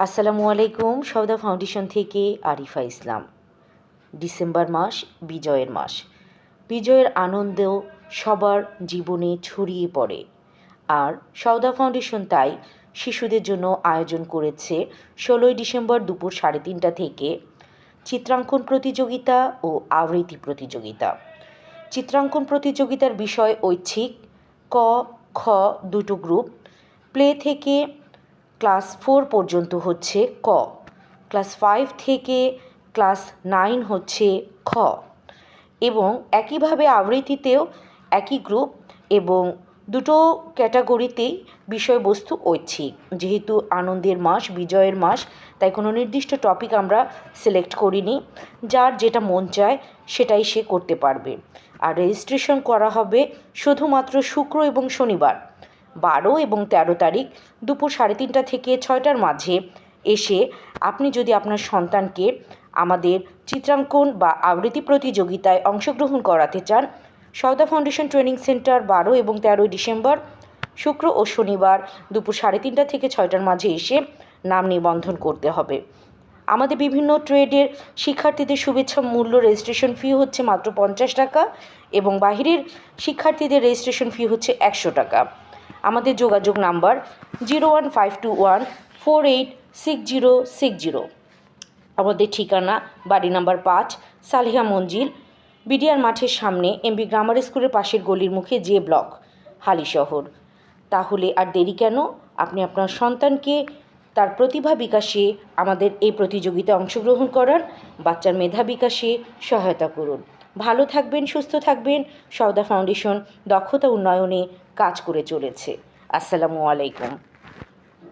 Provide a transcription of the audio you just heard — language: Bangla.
আসসালামু আলাইকুম। সওদা ফাউন্ডেশন থেকে আরিফা ইসলাম। ডিসেম্বর মাস বিজয়ের মাস। বিজয়ের আনন্দ সবার জীবনে ছড়িয়ে পড়ে, আর সওদা ফাউন্ডেশন তাই শিশুদের জন্য আয়োজন করেছে 16ই ডিসেম্বর দুপুর 3:30 থেকে চিত্রাঙ্কন প্রতিযোগিতা ও আবৃত্তি প্রতিযোগিতা। চিত্রাঙ্কন প্রতিযোগিতার বিষয় ঐচ্ছিক, ক খ দুটো গ্রুপ। প্লে থেকে ক্লাস 4 পর্যন্ত হচ্ছে ক, ক্লাস 5 থেকে ক্লাস 9 হচ্ছে খ, এবং একইভাবে আবৃত্তিতেও একই গ্রুপ এবং দুটো ক্যাটাগরিতেই বিষয়বস্তু ঐচ্ছিক। যেহেতু আনন্দের মাস, বিজয়ের মাস, তাই কোনো নির্দিষ্ট টপিক আমরা সিলেক্ট করিনি। যার যেটা মন চায় সেটাই সে করতে পারবে। আর রেজিস্ট্রেশন করা হবে শুধুমাত্র শুক্র এবং শনিবার 12 এবং 13 তারিখ দুপুর 3:30 থেকে 6টার মাঝে এসে আপনি যদি আপনার সন্তানকে আমাদের চিত্রাঙ্কন বা আবৃত্তি প্রতিযোগিতায় অংশগ্রহণ করাতে চান, সওদা ফাউন্ডেশন ট্রেনিং সেন্টার 12 এবং 13 ডিসেম্বর শুক্র ও শনিবার দুপুর 3:30 থেকে 6টার মাঝে এসে নাম নিবন্ধন করতে হবে। আমাদের বিভিন্ন ট্রেডের শিক্ষার্থীদের শুভেচ্ছা মূল্য রেজিস্ট্রেশন ফি হচ্ছে মাত্র 50 টাকা এবং বাহিরের শিক্ষার্থীদের রেজিস্ট্রেশন ফি হচ্ছে 100 টাকা। আমাদের যোগাযোগ নাম্বার 01521486060। আমাদের ঠিকানা বাড়ি নাম্বার 5, সালিহা মঞ্জিল, বিডিআর মাঠের সামনে, এমবি গ্রামার স্কুলের পাশের গলির মুখে, যে ব্লক, হালিশহর। তাহলে আর দেরি কেন? আপনি আপনার সন্তানকে তার প্রতিভা বিকাশে আমাদের এই প্রতিযোগিতায় অংশগ্রহণ করার, বাচ্চার মেধা বিকাশে সহায়তা করুন। ভালো থাকবেন, সুস্থ থাকবেন। সওদা ফাউন্ডেশন দক্ষতা উন্নয়নে কাজ করে চলেছে। আসসালামু আলাইকুম।